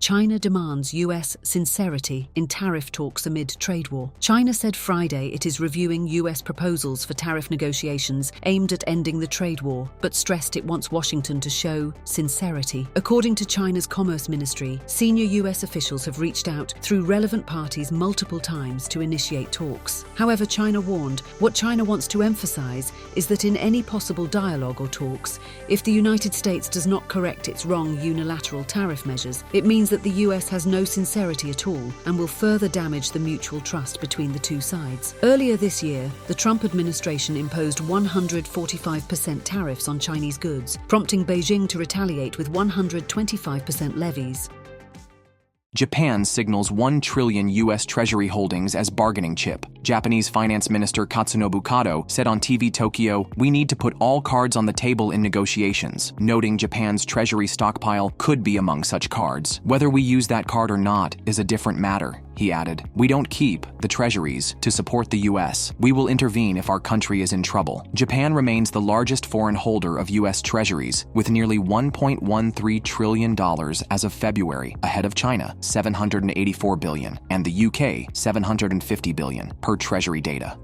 China demands US sincerity in tariff talks amid trade war. China said Friday it is reviewing US proposals for tariff negotiations aimed at ending the trade war, but stressed it wants Washington to show sincerity. According to China's Commerce Ministry, senior US officials have reached out through relevant parties multiple times to initiate talks. However, China warned, what China wants to emphasize is that in any possible dialogue or talks, if the United States does not correct its wrong unilateral tariff measures, it means that the US has no sincerity at all and will further damage the mutual trust between the two sides. Earlier this year, the Trump administration imposed 145% tariffs on Chinese goods, prompting Beijing to retaliate with 125% levies. Japan signals 1 trillion U.S. Treasury holdings as bargaining chip. Japanese Finance Minister Katsunobu Kato said on TV Tokyo, "We need to put all cards on the table in negotiations," noting Japan's Treasury stockpile could be among such cards. "Whether we use that card or not is a different matter," he added. "We don't keep the treasuries to support the U.S. We will intervene if our country is in trouble." Japan remains the largest foreign holder of U.S. treasuries, with nearly $1.13 trillion as of February, ahead of China, $784 billion, and the UK, $750 billion, per treasury data.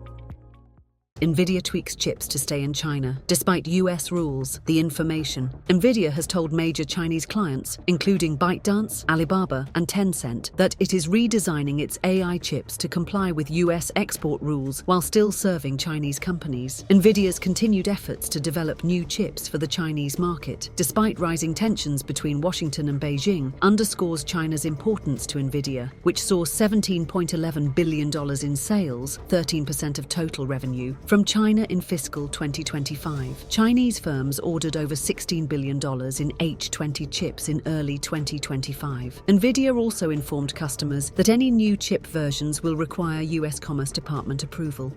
Nvidia tweaks chips to stay in China. Despite US rules, the information. Nvidia has told major Chinese clients, including ByteDance, Alibaba, and Tencent, that it is redesigning its AI chips to comply with US export rules while still serving Chinese companies. Nvidia's continued efforts to develop new chips for the Chinese market, despite rising tensions between Washington and Beijing, underscores China's importance to Nvidia, which saw $17.11 billion in sales, 13% of total revenue, from China in fiscal 2025. Chinese firms ordered over $16 billion in H20 chips in early 2025. Nvidia also informed customers that any new chip versions will require US Commerce Department approval.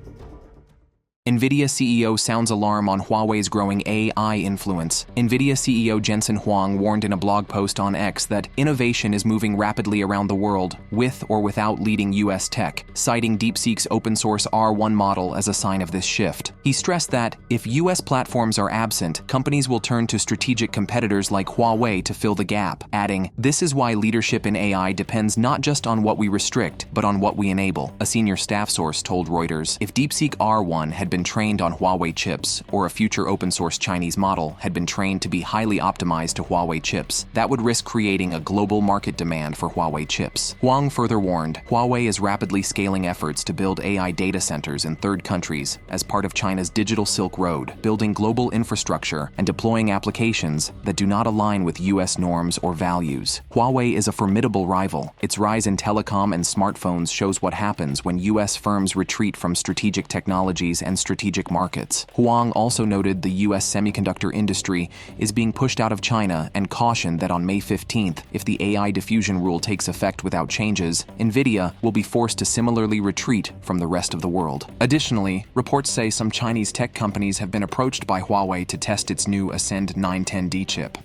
Nvidia CEO sounds alarm on Huawei's growing AI influence. Nvidia CEO Jensen Huang warned in a blog post on X that innovation is moving rapidly around the world, with or without leading US tech, citing DeepSeek's open-source R1 model as a sign of this shift. He stressed that, if US platforms are absent, companies will turn to strategic competitors like Huawei to fill the gap, adding, "This is why leadership in AI depends not just on what we restrict, but on what we enable." A senior staff source told Reuters, if DeepSeek R1 had been trained on Huawei chips, or a future open-source Chinese model had been trained to be highly optimized to Huawei chips, that would risk creating a global market demand for Huawei chips. Huang further warned, Huawei is rapidly scaling efforts to build AI data centers in third countries as part of China's digital Silk Road, building global infrastructure and deploying applications that do not align with US norms or values. Huawei is a formidable rival. Its rise in telecom and smartphones shows what happens when US firms retreat from strategic technologies and strategic markets. Huang also noted the US semiconductor industry is being pushed out of China and cautioned that on May 15th, if the AI diffusion rule takes effect without changes, Nvidia will be forced to similarly retreat from the rest of the world. Additionally, reports say some Chinese tech companies have been approached by Huawei to test its new Ascend 910D chip.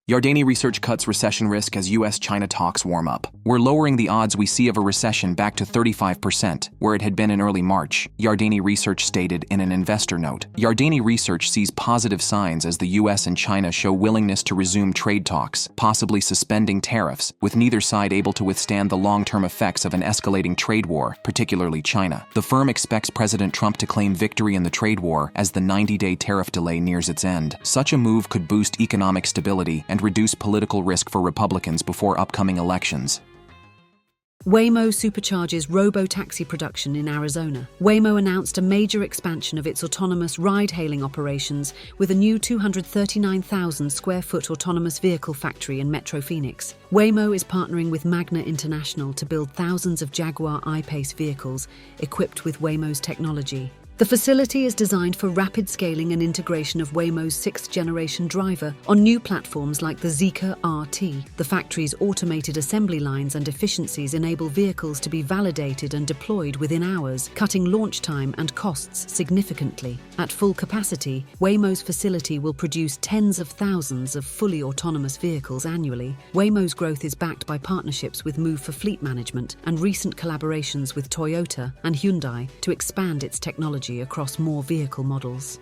Yardeni Research cuts recession risk as US-China talks warm up. "We're lowering the odds we see of a recession back to 35%, where it had been in early March," Yardeni Research stated in an investor note. Yardeni Research sees positive signs as the US and China show willingness to resume trade talks, possibly suspending tariffs, with neither side able to withstand the long-term effects of an escalating trade war, particularly China. The firm expects President Trump to claim victory in the trade war as the 90-day tariff delay nears its end. Such a move could boost economic stability and reduce political risk for Republicans before upcoming elections. Waymo supercharges robo-taxi production in Arizona. Waymo announced a major expansion of its autonomous ride-hailing operations with a new 239,000 square foot autonomous vehicle factory in Metro Phoenix. Waymo is partnering with Magna International to build thousands of Jaguar I-Pace vehicles equipped with Waymo's technology. The facility is designed for rapid scaling and integration of Waymo's sixth-generation driver on new platforms like the Zeekr RT. The factory's automated assembly lines and efficiencies enable vehicles to be validated and deployed within hours, cutting launch time and costs significantly. At full capacity, Waymo's facility will produce tens of thousands of fully autonomous vehicles annually. Waymo's growth is backed by partnerships with Move for Fleet Management and recent collaborations with Toyota and Hyundai to expand its technology across more vehicle models.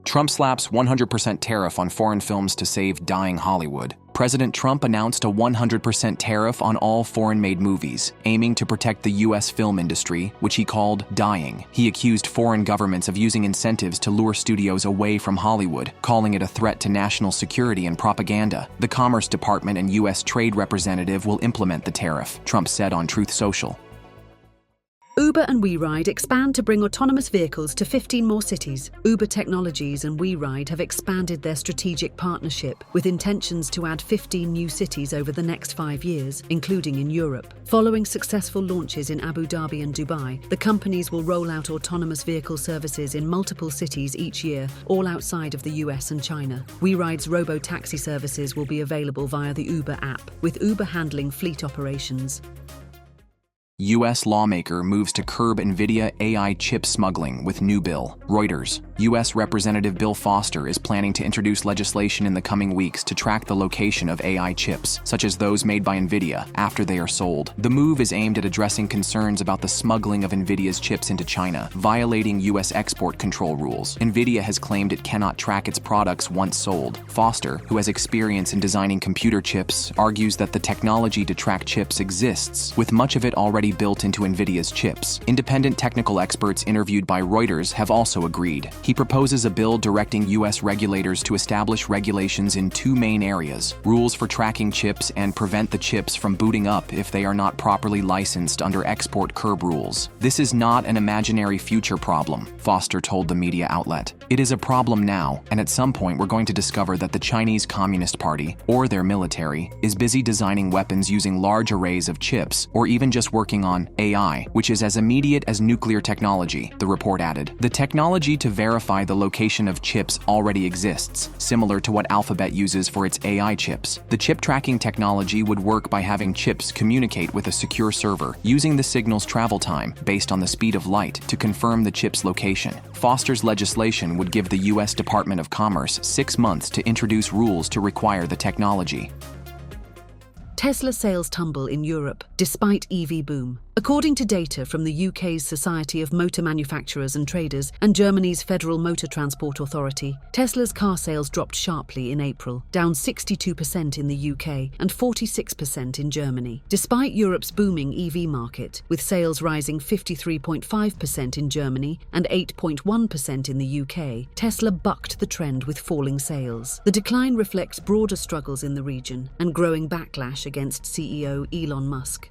Trump slaps 100% tariff on foreign films to save dying Hollywood. President Trump announced a 100% tariff on all foreign-made movies, aiming to protect the U.S. film industry, which he called dying. He accused foreign governments of using incentives to lure studios away from Hollywood, calling it a threat to national security and propaganda. The Commerce Department and U.S. Trade Representative will implement the tariff, Trump said on Truth Social. Uber and WeRide expand to bring autonomous vehicles to 15 more cities. Uber Technologies and WeRide have expanded their strategic partnership with intentions to add 15 new cities over the next 5 years, including in Europe. Following successful launches in Abu Dhabi and Dubai, the companies will roll out autonomous vehicle services in multiple cities each year, all outside of the US and China. WeRide's robo-taxi services will be available via the Uber app, with Uber handling fleet operations. U.S. lawmaker moves to curb Nvidia AI chip smuggling with new bill. Reuters. U.S. Representative Bill Foster is planning to introduce legislation in the coming weeks to track the location of AI chips, such as those made by Nvidia, after they are sold. The move is aimed at addressing concerns about the smuggling of Nvidia's chips into China, violating U.S. export control rules. Nvidia has claimed it cannot track its products once sold. Foster, who has experience in designing computer chips, argues that the technology to track chips exists, with much of it already built into Nvidia's chips. Independent technical experts interviewed by Reuters have also agreed. He proposes a bill directing U.S. regulators to establish regulations in 2 main areas: rules for tracking chips and prevent the chips from booting up if they are not properly licensed under export curb rules. This is not an imaginary future problem, Foster told the media outlet. It is a problem now, and at some point we're going to discover that the Chinese Communist Party, or their military, is busy designing weapons using large arrays of chips, or even just working on AI, which is as immediate as nuclear technology, the report added. The technology to verify the location of chips already exists, similar to what Alphabet uses for its AI chips. The chip tracking technology would work by having chips communicate with a secure server, using the signal's travel time, based on the speed of light, to confirm the chip's location. Foster's legislation would give the U.S. Department of Commerce 6 months to introduce rules to require the technology. Tesla sales tumble in Europe, despite EV boom. According to data from the UK's Society of Motor Manufacturers and Traders and Germany's Federal Motor Transport Authority, Tesla's car sales dropped sharply in April, down 62% in the UK and 46% in Germany. Despite Europe's booming EV market, with sales rising 53.5% in Germany and 8.1% in the UK, Tesla bucked the trend with falling sales. The decline reflects broader struggles in the region and growing backlash against CEO Elon Musk.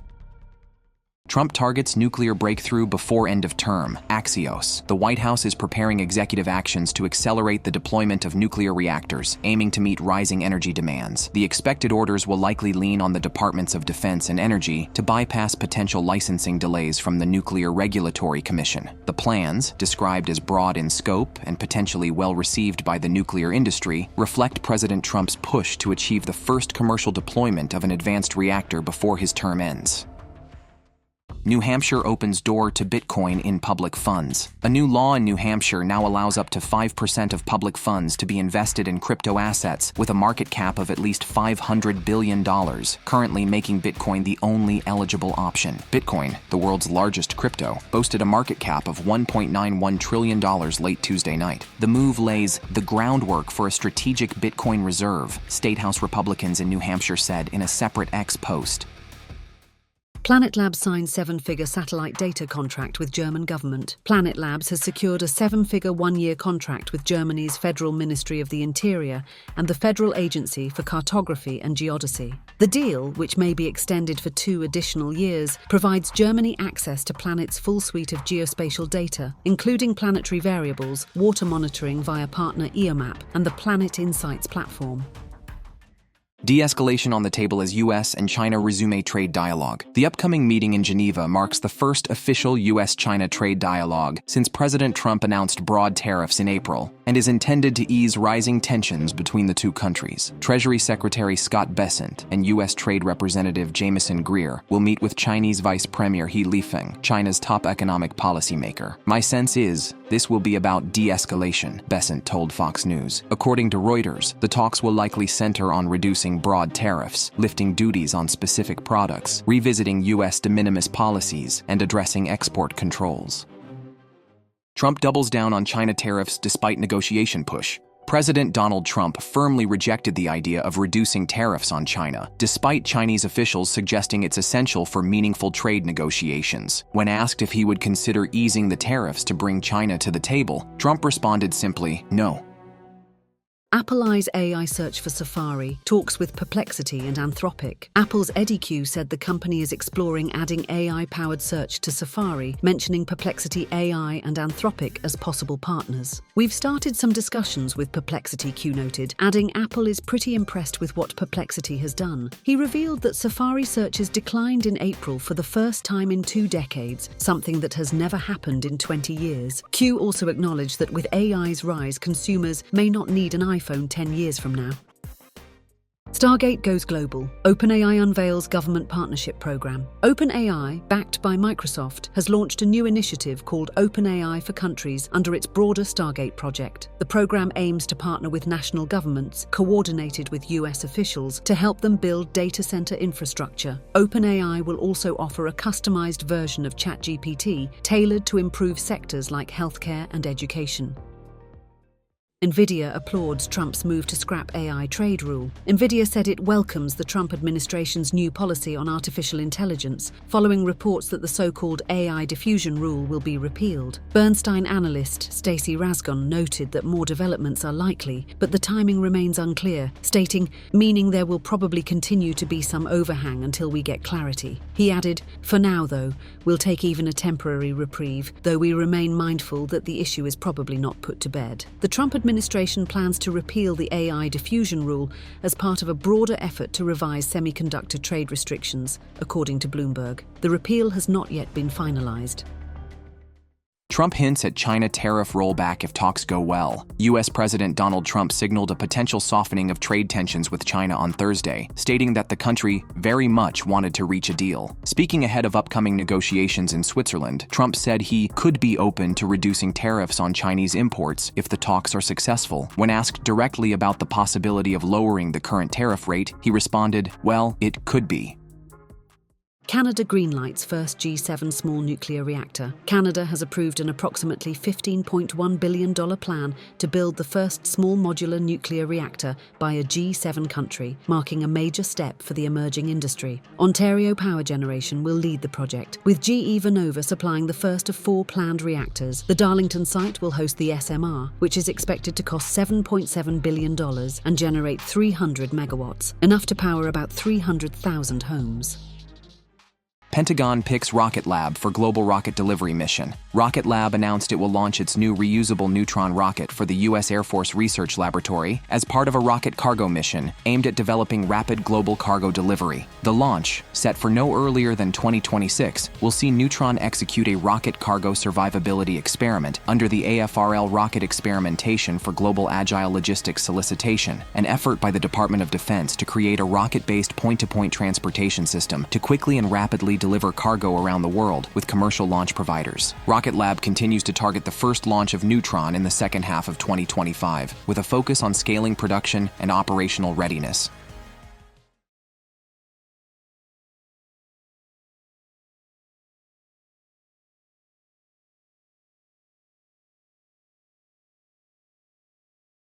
Trump targets nuclear breakthrough before end of term. Axios. The White House is preparing executive actions to accelerate the deployment of nuclear reactors, aiming to meet rising energy demands. The expected orders will likely lean on the Departments of Defense and Energy to bypass potential licensing delays from the Nuclear Regulatory Commission. The plans, described as broad in scope and potentially well received by the nuclear industry, reflect President Trump's push to achieve the first commercial deployment of an advanced reactor before his term ends. New Hampshire opens door to Bitcoin in public funds. A new law in New Hampshire now allows up to 5% of public funds to be invested in crypto assets with a market cap of at least $500 billion, currently making Bitcoin the only eligible option. Bitcoin, the world's largest crypto, boasted a market cap of $1.91 trillion late Tuesday night. The move lays the groundwork for a strategic Bitcoin reserve, State House Republicans in New Hampshire said in a separate X post. Planet Labs signed 7-figure satellite data contract with German government. Planet Labs has secured a 7-figure 1-year contract with Germany's Federal Ministry of the Interior and the Federal Agency for Cartography and Geodesy. The deal, which may be extended for 2 additional years, provides Germany access to Planet's full suite of geospatial data, including planetary variables, water monitoring via partner EOMAP, and the Planet Insights platform. De-escalation on the table as U.S. and China resume a trade dialogue. The upcoming meeting in Geneva marks the first official U.S.-China trade dialogue since President Trump announced broad tariffs in April, and is intended to ease rising tensions between the 2 countries. Treasury Secretary Scott Bessent and U.S. Trade Representative Jamieson Greer will meet with Chinese Vice Premier He Lifeng, China's top economic policymaker. My sense is this will be about de-escalation, Bessent told Fox News. According to Reuters, the talks will likely center on reducing broad tariffs, lifting duties on specific products, revisiting U.S. de minimis policies, and addressing export controls. Trump doubles down on China tariffs despite negotiation push. President Donald Trump firmly rejected the idea of reducing tariffs on China, despite Chinese officials suggesting it's essential for meaningful trade negotiations. When asked if he would consider easing the tariffs to bring China to the table, Trump responded simply, no. Apple eyes AI search for Safari, talks with Perplexity and Anthropic. Apple's Eddie Q said the company is exploring adding AI-powered search to Safari, mentioning Perplexity AI and Anthropic as possible partners. We've started some discussions with Perplexity, Q noted, adding Apple is pretty impressed with what Perplexity has done. He revealed that Safari searches declined in April for the first time in 2 decades, something that has never happened in 20 years. Q also acknowledged that with AI's rise, consumers may not need an iPhone 10 years from now. Stargate goes global. OpenAI unveils government partnership program. OpenAI, backed by Microsoft, has launched a new initiative called OpenAI for Countries under its broader Stargate project. The program aims to partner with national governments, coordinated with US officials, to help them build data center infrastructure. OpenAI will also offer a customized version of ChatGPT tailored to improve sectors like healthcare and education. Nvidia applauds Trump's move to scrap AI trade rule. Nvidia said it welcomes the Trump administration's new policy on artificial intelligence, following reports that the so-called AI diffusion rule will be repealed. Bernstein analyst Stacey Rasgon noted that more developments are likely, but the timing remains unclear, stating, meaning there will probably continue to be some overhang until we get clarity. He added, for now though, we'll take even a temporary reprieve, though we remain mindful that the issue is probably not put to bed. The Trump administration plans to repeal the AI diffusion rule as part of a broader effort to revise semiconductor trade restrictions, according to Bloomberg. The repeal has not yet been finalized. Trump hints at China tariff rollback if talks go well. U.S. President Donald Trump signaled a potential softening of trade tensions with China on Thursday, stating that the country very much wanted to reach a deal. Speaking ahead of upcoming negotiations in Switzerland, Trump said he could be open to reducing tariffs on Chinese imports if the talks are successful. When asked directly about the possibility of lowering the current tariff rate, he responded, well, it could be. Canada greenlights first G7 small nuclear reactor. Canada has approved an approximately $15.1 billion plan to build the first small modular nuclear reactor by a G7 country, marking a major step for the emerging industry. Ontario Power Generation will lead the project, with GE Vernova supplying the first of 4 planned reactors. The Darlington site will host the SMR, which is expected to cost $7.7 billion and generate 300 megawatts, enough to power about 300,000 homes. Pentagon picks Rocket Lab for global rocket delivery mission. Rocket Lab announced it will launch its new reusable neutron rocket for the U.S. Air Force Research Laboratory as part of a rocket cargo mission aimed at developing rapid global cargo delivery. The launch, set for no earlier than 2026, will see Neutron execute a rocket cargo survivability experiment under the AFRL Rocket Experimentation for Global Agile Logistics Solicitation, an effort by the Department of Defense to create a rocket-based point-to-point transportation system to quickly and rapidly deliver cargo around the world with commercial launch providers. Rocket Lab continues to target the first launch of Neutron in the second half of 2025, with a focus on scaling production and operational readiness.